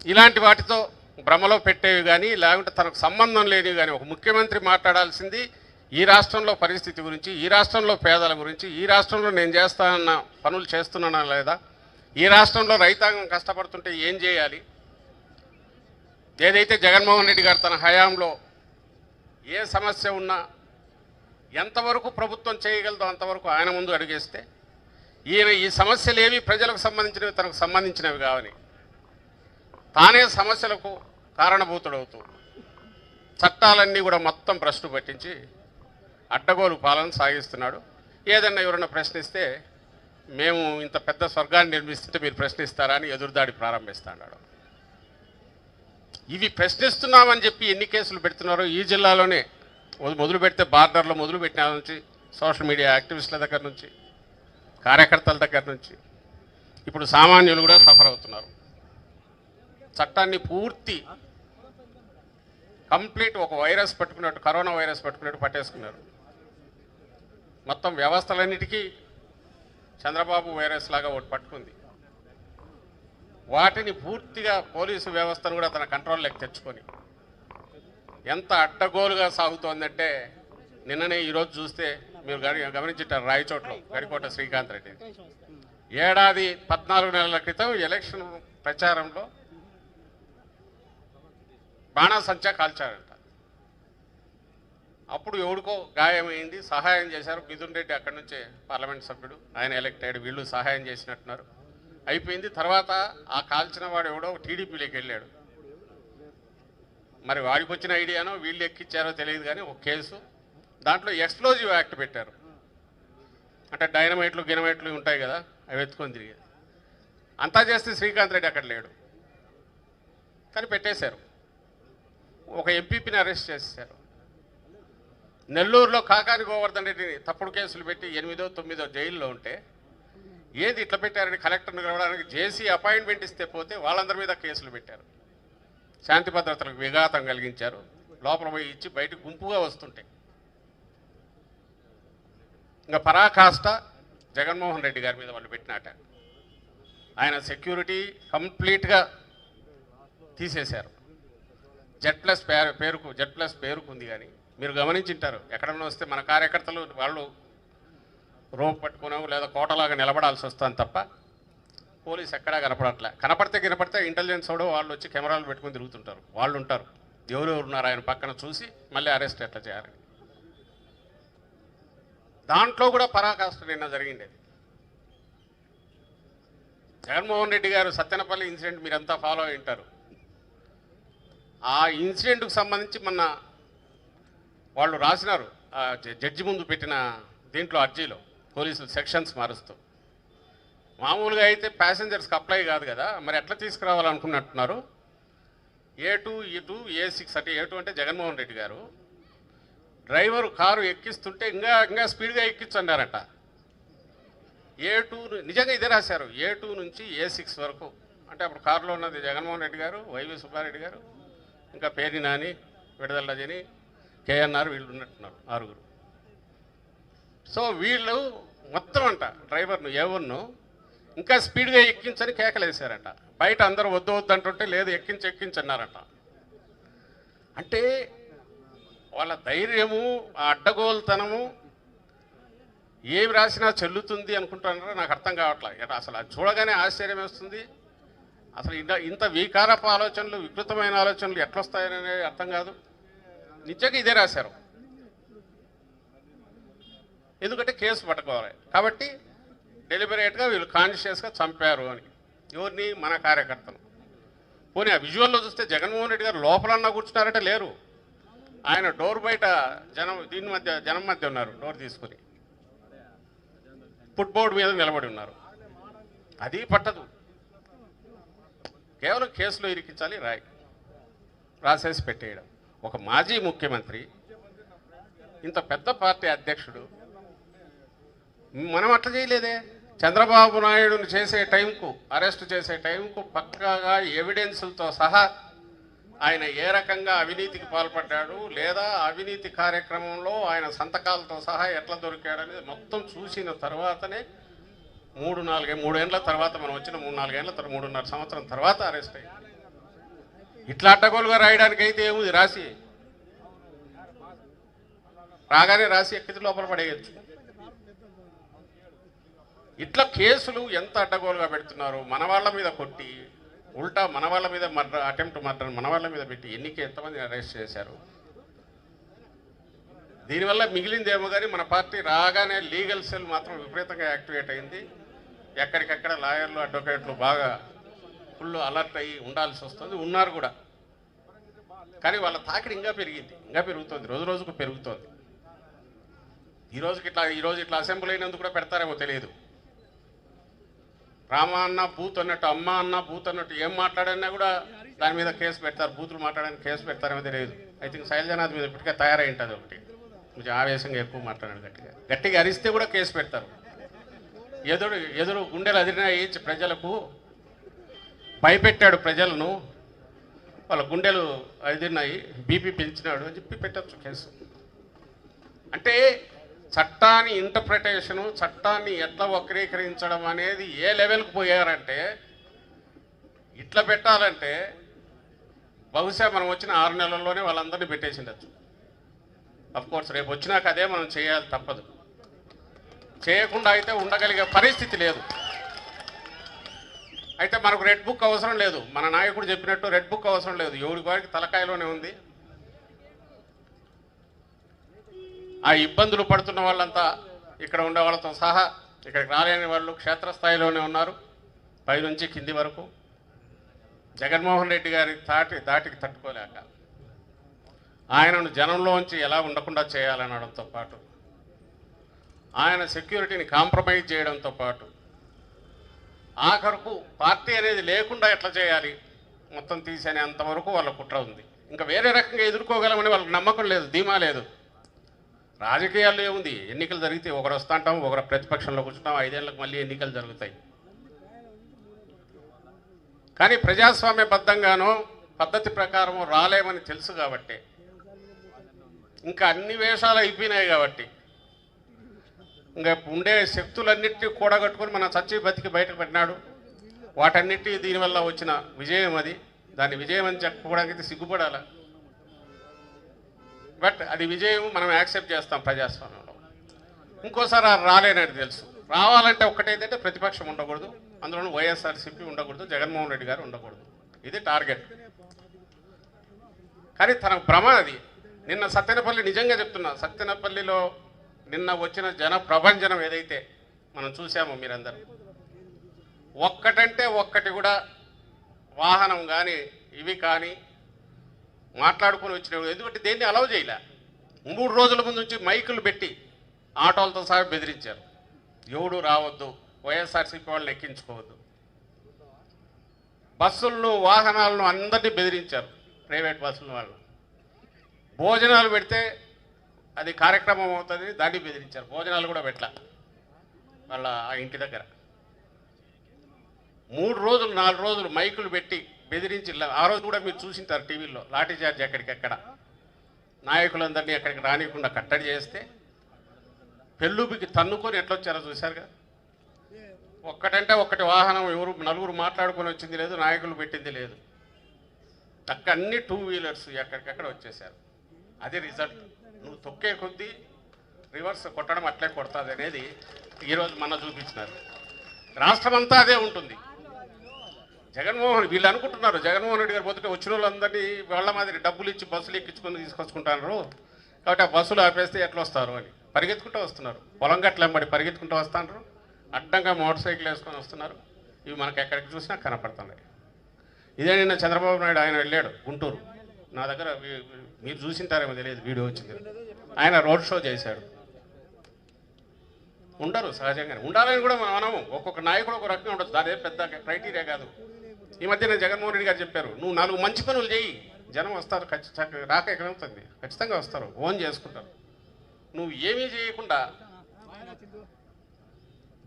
ఇలాంటి వాటితో భ్రమలో పెట్టేవి కానీ లేకుంటే తనకు సంబంధం లేనివి కానీ ఒక ముఖ్యమంత్రి మాట్లాడాల్సింది ఈ రాష్ట్రంలో పరిస్థితి గురించి, ఈ రాష్ట్రంలో పేదల గురించి, ఈ రాష్ట్రంలో నేను చేస్తానన్న పనులు చేస్తున్నానా లేదా, ఈ రాష్ట్రంలో రైతాంగం కష్టపడుతుంటే ఏం చేయాలి, ఏదైతే జగన్మోహన్ రెడ్డి గారు తన హయాంలో ఏ సమస్య ఉన్నా ఎంతవరకు ప్రభుత్వం చేయగలదో అంతవరకు ఆయన ముందు అడిగేస్తే ఈయన ఈ సమస్యలు ఏవి ప్రజలకు సంబంధించినవి తనకు సంబంధించినవి కావని తానే సమస్యలకు కారణభూతుడవుతూ చట్టాలన్నీ కూడా మొత్తం భ్రష్టు పట్టించి అడ్డగోలు పాలన సాగిస్తున్నాడు. ఏదన్నా ఎవరన్నా ప్రశ్నిస్తే మేము ఇంత పెద్ద స్వర్గాన్ని నిర్మిస్తుంటే మీరు ప్రశ్నిస్తారా అని ఎదురుదాడి ప్రారంభిస్తున్నాడు. ఇవి ప్రశ్నిస్తున్నామని చెప్పి ఎన్ని కేసులు పెడుతున్నారో ఈ జిల్లాలోనే మొదలు పెడితే బార్డర్లో మొదలు పెట్టిన నుంచి సోషల్ మీడియా యాక్టివిస్టుల దగ్గర నుంచి కార్యకర్తల దగ్గర నుంచి ఇప్పుడు సామాన్యులు కూడా సఫర్ అవుతున్నారు. చట్టాన్ని పూర్తి కంప్లీట్ ఒక వైరస్ పట్టుకున్నట్టు, కరోనా వైరస్ పట్టుకున్నట్టు పట్టేసుకున్నారు. మొత్తం వ్యవస్థలన్నిటికీ చంద్రబాబు వైరస్ లాగా ఒకటి పట్టుకుంది. వాటిని పూర్తిగా పోలీసు వ్యవస్థను కూడా తన కంట్రోల్లోకి తెచ్చుకొని ఎంత అడ్డగోలుగా సాగుతోందంటే నిన్ననే ఈరోజు చూస్తే మీరు గమనించారు రాయచోట్లో గడికోట శ్రీకాంత్ రెడ్డి ఏడాది 14 నెలల క్రితం ఎలక్షన్ ప్రచారంలో బాణాసంచా కాల్చారంట. అప్పుడు ఎవడికో గాయమైంది, సహాయం చేశారు. మిథున్ రెడ్డి అక్కడి నుంచే పార్లమెంట్ సభ్యుడు, ఆయన ఎలక్ట్ అయ్యాడు, వీళ్ళు సహాయం చేసినట్టున్నారు. అయిపోయింది. తర్వాత ఆ కాల్చిన వాడు ఎవడో టీడీపీలోకి వెళ్ళాడు. మరి వాడికి వచ్చిన ఐడియానో వీళ్ళు ఎక్కిచ్చారో తెలియదు కానీ ఒక కేసు, దాంట్లో ఎక్స్ప్లోజివ్ యాక్ట్ పెట్టారు. అంటే డైనమైట్లు గినమైట్లు ఉంటాయి కదా, అవి ఎత్తుకొని తిరిగేది. అంతా చేస్తే శ్రీకాంత్ రెడ్డి అక్కడ లేడు కానీ పెట్టేశారు. ఒక ఎంపీపీని అరెస్ట్ చేశారు. నెల్లూరులో కాకాని గోవర్ధన్ రెడ్డిని తప్పుడు కేసులు పెట్టి 8వ 9వ జైల్లో ఉంటే ఏది ఇట్లా పెట్టారని కలెక్టర్ని కలవడానికి జేసీ అపాయింట్మెంట్ ఇస్తే పోతే వాళ్ళందరి మీద కేసులు పెట్టారు. శాంతి భద్రతలకు విఘాతం కలిగించారు. లోపల పోయి ఇచ్చి బయటకు గుంపుగా వస్తుంటే ఇంకా పరాకాష్ట జగన్మోహన్ రెడ్డి గారి మీద వాళ్ళు పెట్టినట. ఆయన సెక్యూరిటీ కంప్లీట్గా తీసేశారు. జెడ్ ప్లస్ పేరుకు ఉంది కానీ మీరు గమనించింటారు, ఎక్కడన్నా వస్తే మన కార్యకర్తలు వాళ్ళు రోప్ పట్టుకున్నాము లేదా కోటలాగా నిలబడాల్సి వస్తుంది తప్ప పోలీసు ఎక్కడా కనపడట్లే. కనపడితే ఇంటెలిజెన్స్ కూడా వాళ్ళు వచ్చి కెమెరాలు పెట్టుకుని తిరుగుతుంటారు. వాళ్ళు ఉంటారు, ఎవరెవరు ఉన్నారు ఆయన పక్కన చూసి మళ్ళీ అరెస్ట్ ఎట్లా చేయాలని. దాంట్లో కూడా పరాకాష్ట నిన్న జరిగింది. జగన్మోహన్ రెడ్డి గారు సత్తెనపల్లి ఇన్సిడెంట్ మీరంతా ఫాలో అయి ఉంటారు. ఆ ఇన్సిడెంట్కు సంబంధించి మొన్న వాళ్ళు రాసినారు జడ్జి ముందు పెట్టిన దీంట్లో అర్జీలో పోలీసులు సెక్షన్స్ మారుస్తూ. మామూలుగా అయితే ప్యాసింజర్స్కి అప్లై కాదు కదా, మరి ఎట్లా తీసుకురావాలనుకున్నట్టున్నారు. A2 E2 A6 అంటే A2 అంటే జగన్మోహన్ రెడ్డి గారు డ్రైవరు కారు ఎక్కిస్తుంటే ఇంకా స్పీడ్గా ఎక్కించన్నారట. A2 నిజంగా ఇదే రాశారు, A2 నుంచి A6 వరకు. అంటే అప్పుడు కారులో ఉన్నది జగన్మోహన్ రెడ్డి గారు, వైవి సుబ్బారెడ్డి గారు, ఇంకా పేర్ని నాని, విడుదల రజని, కేఎన్ఆర్, వీళ్ళు ఉన్నట్టున్నారు 6గురు. సో వీళ్ళు మొత్తం అంట డ్రైవర్ను ఎవరిను ఇంకా స్పీడ్గా ఎక్కించని కేకలేశారట. బయట అందరూ వద్దు అంటుంటే లేదు ఎక్కించన్నారట. అంటే వాళ్ళ ధైర్యము, ఆ అడ్డగోలుతనము ఏమి రాసినా చెల్లుతుంది అనుకుంటున్నారో నాకు అర్థం కావట్లేదు. అసలు అది చూడగానే ఆశ్చర్యం వేస్తుంది. అసలు ఇంత వికారపు ఆలోచనలు, వికృతమైన ఆలోచనలు ఎట్లొస్తాయనే అర్థం కాదు. నిజంగా ఇదే రాశారు. ఎందుకంటే కేసు పట్టుకోవాలి కాబట్టి డెలిబరేట్గా వీళ్ళు కాన్షియస్గా చంపారు అని. ఎవరిని? మన కార్యకర్తను. పోనీ ఆ విజువల్లో చూస్తే జగన్మోహన్ రెడ్డి గారు లోపలన్నా కూర్చున్నారంటే లేరు. ఆయన డోర్ బయట జనం మధ్య ఉన్నారు, డోర్ తీసుకుని ఫుట్బోర్డు మీద నిలబడి ఉన్నారు. అది పట్టదు. కేవలం కేసులో ఇరికించాలి, రాసేసి పెట్టేయడం. ఒక మాజీ ముఖ్యమంత్రి, ఇంత పెద్ద పార్టీ అధ్యక్షుడు, మనం అట్లా చేయలేదే. చంద్రబాబు నాయుడుని చేసే టైంకు, అరెస్ట్ చేసే టైంకు పక్కాగా ఎవిడెన్సులతో సహా ఆయన ఏ రకంగా అవినీతికి పాల్పడ్డాడు లేదా అవినీతి కార్యక్రమంలో ఆయన సంతకాలతో సహా ఎట్లా దొరికాడనేది మొత్తం చూసిన తర్వాతనే 3-4 ఏళ్ల తర్వాత మనం వచ్చిన 3-4 ఏళ్ల తర్వాత 3.5 సంవత్సరం తర్వాత అరెస్ట్ అయ్యాడు. ఇట్లా అడ్డగోలుగా రాయడానికి అయితే ఏముంది, రాసి రాగానే రాసి ఎక్కితే లోపల పడేయచ్చు. ఇట్లా కేసులు ఎంత అడ్డగోలుగా పెడుతున్నారు. మన వాళ్ళ మీద కొట్టి ఉల్టా మన వాళ్ళ మీద మర్డర్, అటెంప్ట్ మర్డర్ మన వాళ్ళ మీద పెట్టి ఎంతమంది అరెస్ట్ చేశారు. దీనివల్ల మిగిలిందేమో కానీ మన పార్టీ రాగానే లీగల్ సెల్ మాత్రం విపరీతంగా యాక్టివేట్ అయింది. ఎక్కడికక్కడ లాయర్లు, అడ్వకేట్లు బాగా ఫుల్ అలర్ట్ అయ్యి ఉండాల్సి వస్తుంది, ఉన్నారు కూడా. కానీ వాళ్ళ తాకిడి ఇంకా పెరిగింది, ఇంకా పెరుగుతుంది, రోజు రోజుకు పెరుగుతోంది. ఈరోజు ఇట్లా అసెంబ్లీ అయినందుకు కూడా పెడతారేమో తెలియదు. రామ అన్న బూత్ అన్నట్టు, అమ్మ అన్న బూత్ అన్నట్టు ఏం మాట్లాడన్నా కూడా దాని మీద కేసు పెడతారు, బూతులు మాట్లాడడానికి కేసు పెడతారేమో తెలియదు. ఐ థింక్ శైలజనాథ్ మీద ఇప్పటికే తయారై ఉంటుంది ఒకటి, కొంచెం ఆవేశంగా ఎక్కువ మాట్లాడాను, గట్టిగా అరిస్తే కూడా కేసు పెడతారు. ఎదురు గుండెలు అదిరినాయి ప్రజలకు, భయపెట్టాడు ప్రజలను, వాళ్ళ గుండెలు అదిరినాయి, బీపీ పెంచినాడు అని చెప్పి పెట్టచ్చు కేసు. అంటే చట్టాన్ని ఇంటర్ప్రిటేషను, చట్టాన్ని ఎట్లా వక్రీకరించడం అనేది ఏ లెవెల్కి పోయారంటే, ఇట్లా పెట్టాలంటే బహుశా మనం వచ్చిన 6 నెలల్లోనే వాళ్ళందరినీ పెట్టేసిండొచ్చు. అఫ్కోర్స్ రేపు వచ్చినాక అదే మనం చేయాలి, తప్పదు. చేయకుండా అయితే ఉండగలిగే పరిస్థితి లేదు. అయితే మనకు రెడ్ బుక్ అవసరం లేదు, మన నాయకుడు చెప్పినట్టు రెడ్ బుక్ అవసరం లేదు, ఎవరి వారికి తలకాయలోనే ఉంది. ఆ ఇబ్బందులు పడుతున్న వాళ్ళంతా ఇక్కడ ఉండే వాళ్ళతో సహా ఇక్కడికి రాలేని వాళ్ళు క్షేత్రస్థాయిలోనే ఉన్నారు, పైనుంచి కింది వరకు. జగన్మోహన్ రెడ్డి గారి దాటికి తట్టుకోలేక ఆయనను జనంలోంచి ఎలా ఉండకుండా చేయాలనడంతో పాటు, ఆయన సెక్యూరిటీని కాంప్రమైజ్ చేయడంతో పాటు, ఆఖరుకు పార్టీ అనేది లేకుండా ఎట్లా చేయాలి మొత్తం తీసేనే అంతవరకు వాళ్ళ కుట్ర ఉంది. ఇంకా వేరే రకంగా ఎదుర్కోగలమని వాళ్ళకి నమ్మకం లేదు, ధీమా లేదు. రాజకీయాల్లో ఏముంది, ఎన్నికలు జరిగితే ఒకరు వస్తుంటాం, ఒకరు ప్రతిపక్షంలో కూర్చుంటాం, 5 ఏళ్ళకి మళ్ళీ ఎన్నికలు జరుగుతాయి. కానీ ప్రజాస్వామ్యబద్ధంగానో పద్ధతి ప్రకారం రాలేమని తెలుసు కాబట్టి, ఇంకా అన్ని వేషాలు అయిపోయినాయి కాబట్టి, ఇంకా ఉండే శక్తులన్నింటినీ కూడగట్టుకొని మన చచ్చి బతికి బయటకు పెట్టినాడు. వాటన్నిటి దీనివల్ల వచ్చిన విజయం అది. దాన్ని విజయం అని చెప్పుకోవడానికి సిగ్గుపడాలి, బట్ అది విజయం, మనం యాక్సెప్ట్ చేస్తాం ప్రజాస్వామ్యంలో. ఇంకోసారి రాలేనని తెలుసు. రావాలంటే ఒక్కటేంటంటే ప్రతిపక్షం ఉండకూడదు, అందులోనూ వైఎస్ఆర్సీపీ ఉండకూడదు, జగన్మోహన్ రెడ్డి గారు ఉండకూడదు. ఇది టార్గెట్. కానీ తన భ్రమ అది. నిన్న సత్తెనపల్లి, నిజంగా చెప్తున్నా, సత్తెనపల్లిలో నిన్న వచ్చిన జన ప్రభంజనం ఏదైతే మనం చూసామో మీరందరూ, ఒక్కటంటే ఒక్కటి కూడా వాహనం కానీ ఇవి కానీ మాట్లాడుకుని వచ్చినప్పుడు, ఎందుకంటే దేన్ని అలౌ చేయలే. 3 రోజుల ముందు నుంచి మైకులు పెట్టి ఆటోలతో సహా బెదిరించారు, ఎవడు రావద్దు, వైఎస్ఆర్సీపీ వాళ్ళని ఎక్కించుకోవద్దు. బస్సులను, వాహనాలను అందరినీ బెదిరించారు, ప్రైవేట్ బస్సుల వాళ్ళు. భోజనాలు పెడితే అది కార్యక్రమం అవుతుంది, దాన్ని బెదిరించారు. భోజనాలు కూడా పెట్టలే వాళ్ళ ఆ ఇంటి దగ్గర. 3 రోజులు 4 రోజులు మైకులు పెట్టి బెదిరించి, ఆ రోజు కూడా మీరు చూసింటారు టీవీలో, లాఠీ చార్జ్ ఎక్కడికెక్కడ నాయకులందరినీ ఎక్కడికి రానియకుండా కట్టడి చేస్తే పెళ్ళుబికి తన్నుకొని ఎట్లొచ్చారో చూశారుగా. ఒక్కటంటే ఒక్కటి వాహనం, ఎవరు నలుగురు మాట్లాడుకొని వచ్చింది లేదు, నాయకులు పెట్టింది లేదు. అన్ని 2 వీలర్స్ ఎక్కడికక్కడ వచ్చేసారు. అది రిజల్ట్. నువ్వు తొక్కే కొద్దీ రివర్స్ కొట్టడం అట్లే కొడుతుంది అనేది ఈరోజు మన చూపించినారు. రాష్ట్రం అంతా అదే ఉంటుంది. వీళ్ళు అనుకుంటున్నారు జగన్మోహన్ రెడ్డి గారు పోతుంటే వచ్చిన వాళ్ళందరినీ వాళ్ళ మాదిరి డబ్బులు ఇచ్చి బస్సులు ఎక్కించుకొని తీసుకొచ్చుకుంటున్నారు కాబట్టి ఆ బస్సులు ఆపేస్తే ఎట్లా వస్తారు అని పరిగెత్తుకుంటూ వస్తున్నారు. పొలం గట్ల వెంబడి పరిగెత్తుకుంటూ వస్తున్నారు, అడ్డంగా మోటార్ సైకిల్ వేసుకొని వస్తున్నారు. ఇవి మనకు ఎక్కడికి చూసినా కనపడుతున్నాయి. ఇదే నిన్న చంద్రబాబు నాయుడు ఆయన వెళ్ళాడు గుంటూరు, నా దగ్గర మీరు చూసింటారేమో తెలియదు, వీడియో వచ్చింది. ఆయన రోడ్ షో చేశాడు. ఉండరు, సహజంగానే ఉండాలని కూడా మనము, ఒక్కొక్క నాయకుడు ఒక రకంగా ఉండదు, దాని పెద్ద క్రైటీరియా కాదు. ఈ మధ్యన జగన్మోహన్ రెడ్డి గారు చెప్పారు, నువ్వు 4 మంచి పనులు చేయి, జనం వస్తారు, ఖచ్చితంగా రాక ఎక్కడవుతుంది, ఖచ్చితంగా వస్తారు, ఓన్ చేసుకుంటారు. నువ్వు ఏమీ చేయకుండా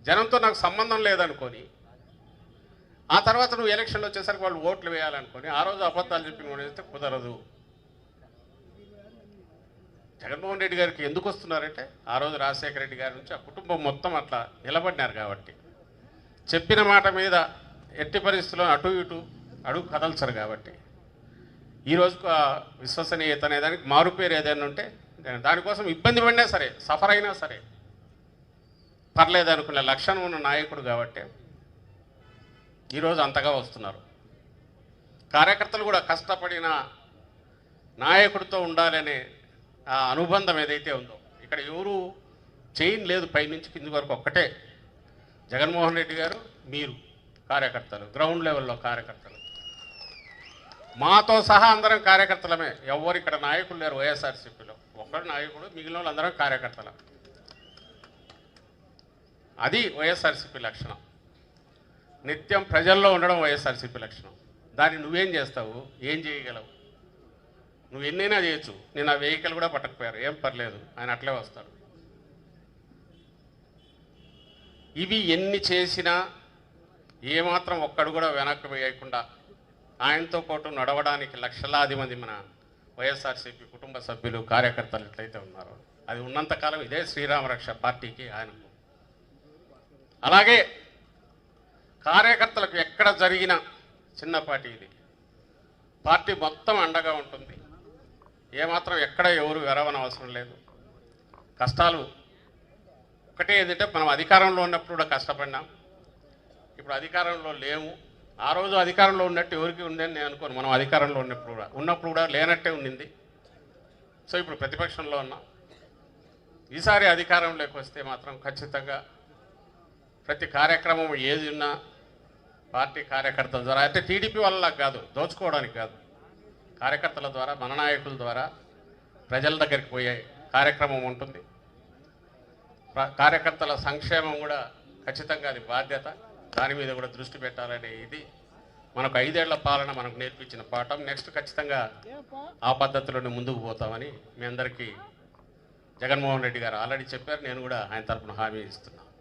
జనంతో నాకు సంబంధం లేదనుకొని, ఆ తర్వాత నువ్వు ఎలక్షన్లు వచ్చేసరికి వాళ్ళు ఓట్లు వేయాలనుకొని ఆ రోజు అబద్ధాలు చెప్పి వేస్తే కుదరదు. జగన్మోహన్ రెడ్డి గారికి ఎందుకు వస్తున్నారంటే, ఆ రోజు రాజశేఖర రెడ్డి గారి నుంచి ఆ కుటుంబం మొత్తం అట్లా నిలబడినారు కాబట్టి, చెప్పిన మాట మీద ఎట్టి పరిస్థితుల్లో అటు ఇటు అడుగు కదల్చరు కాబట్టి, ఈ రోజుకు ఆ విశ్వసనీయత అనేదానికి మారుపేరు ఏదైనా ఉంటే దానికోసం ఇబ్బంది పడినా సరే, సఫర్ అయినా సరే పర్లేదు అనుకునే లక్షణం ఉన్న నాయకుడు కాబట్టి ఈరోజు అంతగా వస్తున్నారు. కార్యకర్తలు కూడా కష్టపడిన నాయకుడితో ఉండాలనే ఆ అనుబంధం ఏదైతే ఉందో, ఇక్కడ ఎవరు చైన్ లేదు, పైనుంచి కింది వరకు ఒక్కటే జగన్మోహన్ రెడ్డి గారు, మీరు కార్యకర్తలు, గ్రౌండ్ లెవెల్లో కార్యకర్తలు, మాతో సహా అందరం కార్యకర్తలమే. ఎవరు ఇక్కడ నాయకులు లేరు వైఎస్ఆర్సీపీలో, ఒక్కడు నాయకుడు, మిగిలిన వాళ్ళు అందరం కార్యకర్తలు. అది వైఎస్ఆర్సీపీ లక్షణం. నిత్యం ప్రజల్లో ఉండడం వైఎస్ఆర్సీపీ లక్షణం. దాన్ని నువ్వేం చేస్తావు, ఏం చేయగలవు? నువ్వు ఎన్నైనా చేయొచ్చు. నేను ఆ వెహికల్ కూడా పట్టకపోయారు, ఏం పర్లేదు, ఆయన అట్లే వస్తాడు. ఇవి ఎన్ని చేసినా ఏమాత్రం ఒక్కడు కూడా వెనక్కి వేయకుండా ఆయనతో పాటు నడవడానికి లక్షలాది మంది మన వైఎస్ఆర్సీపీ కుటుంబ సభ్యులు, కార్యకర్తలు ఎట్లయితే ఉన్నారో, అది ఉన్నంతకాలం ఇదే శ్రీరామరక్ష పార్టీకి ఆయనకు. అలాగే కార్యకర్తలకు ఎక్కడ జరిగిన చిన్నపాటి ఇది పార్టీ మొత్తం అండగా ఉంటుంది. ఏమాత్రం ఎక్కడ ఎవరు వెరవనవసరం లేదు. కష్టాలు ఒకటే ఏంటంటే, మనం అధికారంలో ఉన్నప్పుడు కూడా కష్టపడినాం, ఇప్పుడు అధికారంలో లేము. ఆ రోజు అధికారంలో ఉన్నట్టు ఎవరికి ఉందని నేను అనుకోను. మనం అధికారంలో ఉన్నప్పుడు కూడా లేనట్టే ఉండింది. సో ఇప్పుడు ప్రతిపక్షంలో ఉన్నాం. ఈసారి అధికారంలోకి వస్తే మాత్రం ఖచ్చితంగా ప్రతి కార్యక్రమం ఏది ఉన్నా పార్టీ కార్యకర్తల ద్వారా, అంటే టీడీపీ వల్ల కాదు, దోచుకోవడానికి కాదు, కార్యకర్తల ద్వారా, మన నాయకుల ద్వారా ప్రజల దగ్గరికి పోయే కార్యక్రమం ఉంటుంది. కార్యకర్తల సంక్షేమం కూడా ఖచ్చితంగా అది బాధ్యత. దాని మీద కూడా దృష్టి పెట్టాలనే ఇది మనకు 5 ఏళ్ల పాలన మనకు నేర్పించిన పాఠం. నెక్స్ట్ ఖచ్చితంగా ఆ పద్ధతిలోనే ముందుకు పోతామని మీ అందరికీ జగన్మోహన్ రెడ్డి గారు ఆల్రెడీ చెప్పారు. నేను కూడా ఆయన తరఫున హామీ ఇస్తున్నాను.